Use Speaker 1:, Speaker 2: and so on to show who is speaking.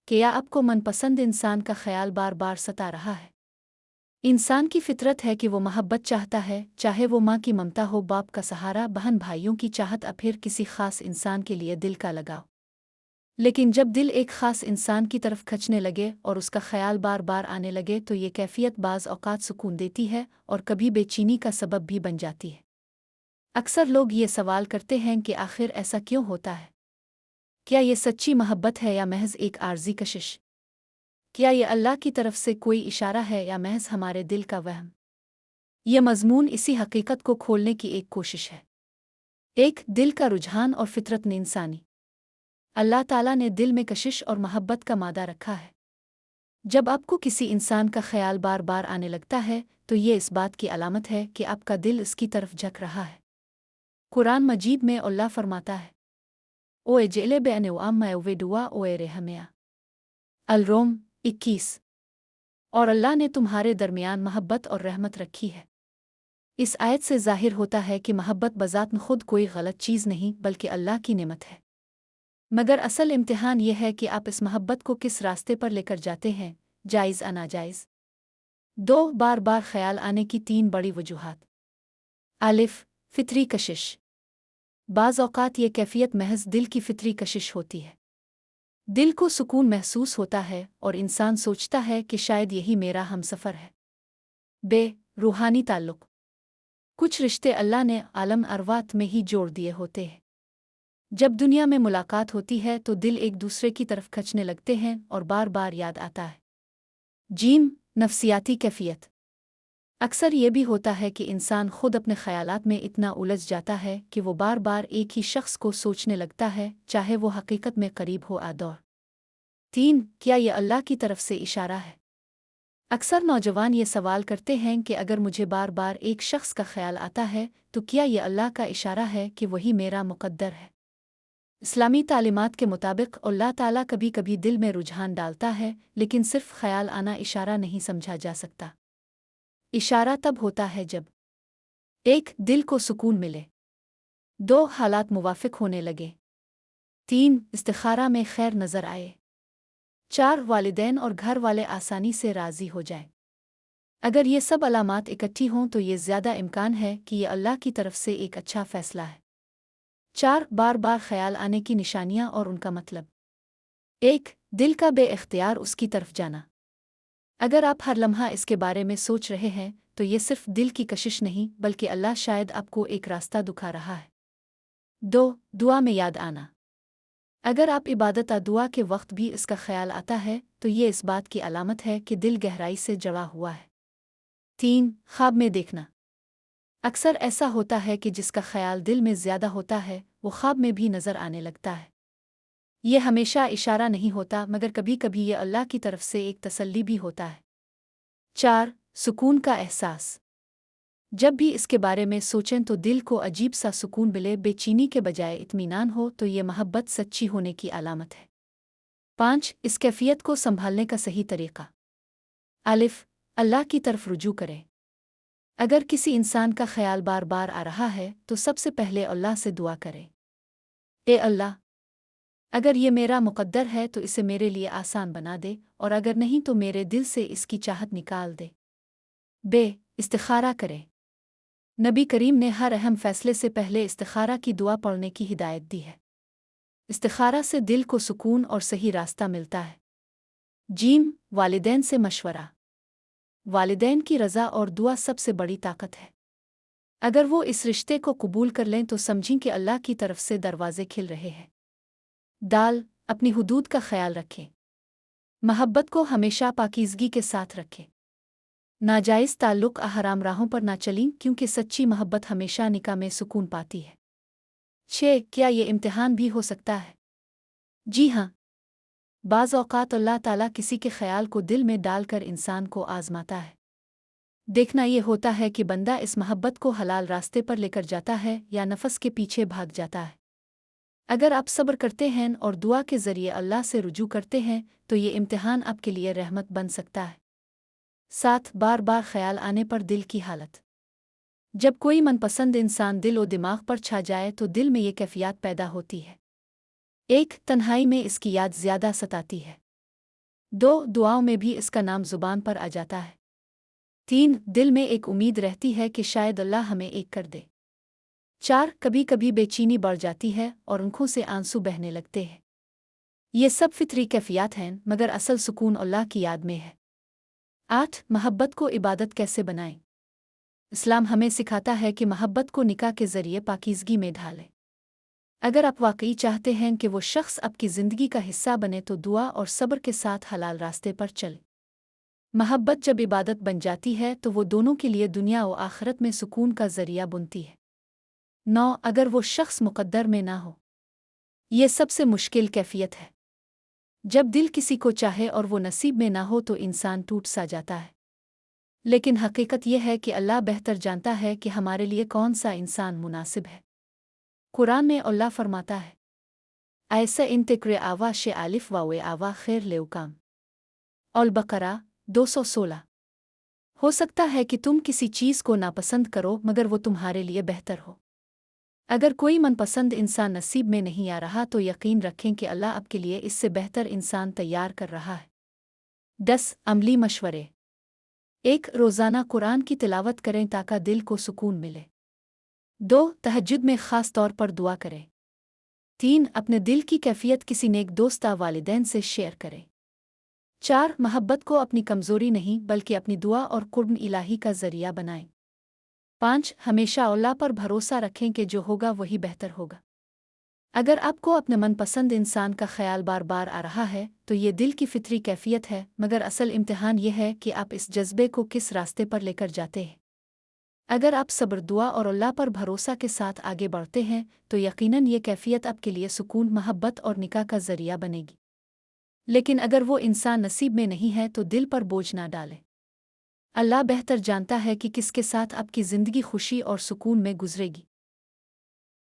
Speaker 1: क्या आपको मनपसंद इंसान का ख्याल बार बार सता रहा है? इंसान की फितरत है कि वो मोहब्बत चाहता है, चाहे वो माँ की ममता हो, बाप का सहारा, बहन भाइयों की चाहत, या फिर किसी खास इंसान के लिए दिल का लगाव। लेकिन जब दिल एक खास इंसान की तरफ खचने लगे और उसका ख्याल बार बार आने लगे तो ये कैफियत बाज़ औक़ात सुकून देती है और कभी बेचैनी का सबब भी बन जाती है। अक्सर लोग ये सवाल करते हैं कि आखिर ऐसा क्यों होता है? क्या ये सच्ची मोहब्बत है या महज एक आर्जी कशिश? क्या ये अल्लाह की तरफ से कोई इशारा है या महज हमारे दिल का वहम? ये मज़मून इसी हकीकत को खोलने की एक कोशिश है। एक, दिल का रुझान और फितरत ने इंसानी। अल्लाह ताला ने दिल में कशिश और मोहब्बत का मादा रखा है। जब आपको किसी इंसान का ख्याल बार बार आने लगता है तो ये इस बात की अलामत है कि आपका दिल इसकी तरफ झक रहा है। कुरान मजीद में अल्लाह फरमाता है, ओए जेले बेअने वे दुआ ओए रहमया। अल-रोम 21। और अल्लाह ने तुम्हारे दरमियान मोहब्बत और रहमत रखी है। इस आयत से ज़ाहिर होता है कि मोहब्बत बज़ात खुद कोई गलत चीज़ नहीं बल्कि अल्लाह की नेमत है। मगर असल इम्तिहान यह है कि आप इस मोहब्बत को किस रास्ते पर लेकर जाते हैं, जायज़ या नाजायज़। दो, बार बार ख्याल आने की तीन बड़ी वजूहात। आलिफ, फितरी कशिश। बाज़ औक़ात ये कैफियत महज दिल की फितरी कशिश होती है। दिल को सुकून महसूस होता है और इंसान सोचता है कि शायद यही मेरा हमसफ़र है। बे, रूहानी ताल्लुक़। कुछ रिश्ते अल्लाह ने आलम अरवात में ही जोड़ दिए होते हैं। जब दुनिया में मुलाकात होती है तो दिल एक दूसरे की तरफ खचने लगते हैं और बार बार याद आता है। जीम, नफ्सियाती कैफियत। अक्सर ये भी होता है कि इंसान खुद अपने ख़यालात में इतना उलझ जाता है कि वो बार बार एक ही शख्स को सोचने लगता है, चाहे वो हकीकत में करीब हो या दूर। तीन, क्या ये अल्लाह की तरफ से इशारा है? अक्सर नौजवान ये सवाल करते हैं कि अगर मुझे बार बार एक शख्स का ख्याल आता है तो क्या ये अल्लाह का इशारा है कि वही मेरा मुक़द्दर है? इस्लामी तालीमात के मुताबिक अल्लाह ताला कभी कभी दिल में रुझान डालता है, लेकिन सिर्फ ख्याल आना इशारा नहीं समझा जा सकता। इशारा तब होता है जब एक, दिल को सुकून मिले। दो, हालात मुवाफिक होने लगे। तीन, इस्तिखारा में खैर नज़र आए। चार, वालिदैन और घर वाले आसानी से राज़ी हो जाएं। अगर ये सब अलामात इकट्ठी हों तो ये ज़्यादा इम्कान है कि ये अल्लाह की तरफ से एक अच्छा फ़ैसला है। चार, बार बार ख्याल आने की निशानियाँ और उनका मतलब। एक, दिल का बे-इख्तियार उसकी तरफ जाना। अगर आप हर लम्हा इसके बारे में सोच रहे हैं तो ये सिर्फ दिल की कशिश नहीं बल्कि अल्लाह शायद आपको एक रास्ता दिखा रहा है। दो, दुआ में याद आना। अगर आप इबादत या दुआ के वक्त भी इसका ख्याल आता है तो ये इस बात की अलामत है कि दिल गहराई से जड़ा हुआ है। तीन, ख्वाब में देखना। अक्सर ऐसा होता है कि जिसका ख्याल दिल में ज़्यादा होता है वो ख्वाब में भी नज़र आने लगता है। ये हमेशा इशारा नहीं होता मगर कभी कभी ये अल्लाह की तरफ से एक तसल्ली भी होता है। चार, सुकून का एहसास। जब भी इसके बारे में सोचें तो दिल को अजीब सा सुकून मिले, बेचैनी के बजाय इत्मीनान हो, तो ये मोहब्बत सच्ची होने की अलामत है। पाँच, इस कैफियत को संभालने का सही तरीका। अलिफ, अल्लाह की तरफ रुजू करें। अगर किसी इंसान का ख्याल बार बार आ रहा है तो सबसे पहले अल्लाह से दुआ करें। ए अल्लाह, अगर ये मेरा मुक़द्दर है तो इसे मेरे लिए आसान बना दे, और अगर नहीं तो मेरे दिल से इसकी चाहत निकाल दे। बे, इस्तिखारा करें। नबी करीम ने हर अहम फैसले से पहले इस्तिखारा की दुआ पढ़ने की हिदायत दी है। इस्तिखारा से दिल को सुकून और सही रास्ता मिलता है। जीम, वालिदैन से मशवरा। वालिदैन की रज़ा और दुआ सबसे बड़ी ताकत है। अगर वो इस रिश्ते को कबूल कर लें तो समझें कि अल्लाह की तरफ से दरवाजे खिल रहे हैं। दाल, अपनी हुदूद का ख्याल रखें। मोहब्बत को हमेशा पाकीज़गी के साथ रखें। नाजायज़ ताल्लुक़ हराम राहों पर ना चलें, क्योंकि सच्ची मोहब्बत हमेशा निकाह में सुकून पाती है। 6, क्या ये इम्तिहान भी हो सकता है? जी हाँ, बाज़ औक़ात अल्लाह ताला किसी के ख़याल को दिल में डालकर इंसान को आज़माता है। देखना ये होता है कि बंदा इस मोहब्बत को हलाल रास्ते पर लेकर जाता है या नफ़स के पीछे भाग जाता है। अगर आप सब्र करते हैं और दुआ के ज़रिए अल्लाह से रुजू करते हैं तो ये इम्तिहान आपके लिए रहमत बन सकता है। 7, बार बार ख्याल आने पर दिल की हालत। जब कोई मनपसंद इंसान दिल और दिमाग पर छा जाए तो दिल में ये कैफियत पैदा होती है। एक, तन्हाई में इसकी याद ज़्यादा सताती है। 2 दुआओं में भी इसका नाम ज़ुबान पर आ जाता है। 3 दिल में एक उम्मीद रहती है कि शायद अल्लाह हमें एक कर दे। 4 कभी कभी बेचैनी बढ़ जाती है और आँखों से आंसू बहने लगते हैं। ये सब फितरी कैफियत हैं, मगर असल सुकून अल्लाह की याद में है। 8 मोहब्बत को इबादत कैसे बनाएं? इस्लाम हमें सिखाता है कि मोहब्बत को निकाह के ज़रिए पाकीज़गी में ढालें। अगर आप वाकई चाहते हैं कि वो शख्स आपकी ज़िंदगी का हिस्सा बने तो दुआ और सब्र के साथ हलाल रास्ते पर चलें। मोहब्बत जब इबादत बन जाती है तो वो दोनों के लिए दुनिया और आखिरत में सुकून का ज़रिया बनती है। 9 अगर वो शख्स मुक़द्दर में ना हो। ये सबसे मुश्किल कैफियत है। जब दिल किसी को चाहे और वो नसीब में ना हो तो इंसान टूट सा जाता है। लेकिन हकीकत यह है कि अल्लाह बेहतर जानता है कि हमारे लिए कौन सा इंसान मुनासिब है। कुरान में अल्लाह फरमाता है, ऐसा इंतक्र आवा शे आलिफ वावे आवा खैर लेउकाम। अल बकरा 216। हो सकता है कि तुम किसी चीज़ को नापसंद करो मगर वो तुम्हारे लिए बेहतर हो। अगर कोई मनपसंद इंसान नसीब में नहीं आ रहा तो यकीन रखें कि अल्लाह आपके लिए इससे बेहतर इंसान तैयार कर रहा है। 10 अमली मशवरे। 1 रोज़ाना कुरान की तिलावत करें ताकि दिल को सुकून मिले। 2 तहज्जुद में ख़ास तौर पर दुआ करें। 3 अपने दिल की कैफियत किसी नेक दोस्त या वालिदैन से शेयर करें। 4 मोहब्बत को अपनी कमज़ोरी नहीं बल्कि अपनी दुआ और कुर्ब इलाही का ज़रिया बनाएं। 5 हमेशा अल्लाह पर भरोसा रखें कि जो होगा वही बेहतर होगा। अगर आपको अपने मनपसंद इंसान का ख्याल बार बार आ रहा है तो ये दिल की फितरी कैफियत है, मगर असल इम्तिहान यह है कि आप इस जज्बे को किस रास्ते पर लेकर जाते हैं। अगर आप सब्र, दुआ और अल्लाह पर भरोसा के साथ आगे बढ़ते हैं तो यकीनन ये कैफियत आपके लिए सुकून, मोहब्बत और निकाह का ज़रिया बनेगी। लेकिन अगर वो इंसान नसीब में नहीं है तो दिल पर बोझ ना डालें। अल्लाह बेहतर जानता है कि किसके साथ आपकी ज़िंदगी खुशी और सुकून में गुजरेगी।